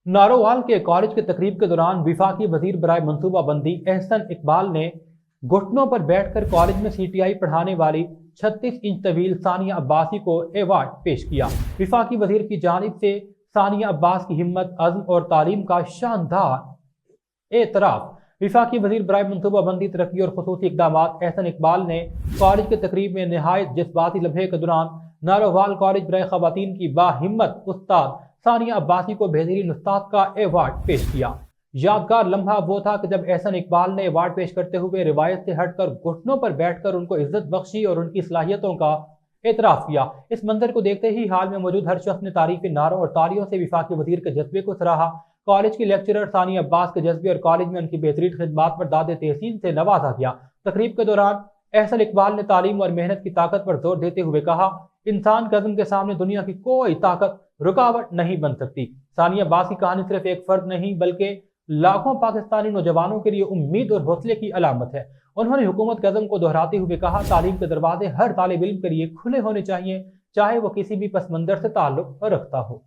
नारोवाल के कॉलेज की तकरीब के दौरान विफाकी वजीर बराए मनसूबा बंदी एहसन इकबाल ने घुटनों पर बैठकर कॉलेज में सीटीआई पढ़ाने वाली 36 इंच तवील सानिया अब्बासी को एवार्ड पेश किया। विफाकी वजीर की जानिब से सानिया अब्बास की हिम्मत, अज़्म और तालीम का शानदार एतराफ़। विफाकी वजीर बराए मनसूबा बंदी, तरक्की और खुसूसी इक़दामात एहसन इकबाल ने कॉलेज की तकरीब में नहायत जज्बाती लम्हे के दौरान नारोवाल कॉलेज बराए ख़वातीन की बाहिम्मत उस्ताद सानिया अब्बासी को बेहतरीन उस्ताद का एवार्ड पेश किया। यादगार लम्हा वो था कि जब एहसन इकबाल ने एवार्ड पेश करते हुए रिवायत से हटकर घुटनों पर बैठकर उनको इज्जत बख्शी और उनकी सलाहियतों का एतराफ़ किया। इस मंजर को देखते ही हाल में मौजूद हर शख्स ने तारीफी नारों और तालियों से विफाकी वजीर के जज्बे को सराहा। कॉलेज की लेक्चरर सानिया अब्बास के जज्बे और कॉलेज में उनकी बेहतरीन खिदमात पर दादे तहसीन से नवाजा गया। तकरीब के दौरान एहसन इकबाल ने तालीम और मेहनत की ताकत पर जोर देते हुए कहा, इंसान के अज़्म के सामने दुनिया की कोई ताकत रुकावट नहीं बन सकती। सानिया अब्बास की कहानी सिर्फ एक फर्द नहीं बल्कि लाखों पाकिस्तानी नौजवानों के लिए उम्मीद और हौसले की अलामत है। उन्होंने हुकूमत के अज़्म को दोहराते हुए कहा, तालीम के दरवाजे हर तालिब इल्म के लिए खुले होने चाहिए, चाहे वो किसी भी पस मंज़र से ताल्लुक रखता हो।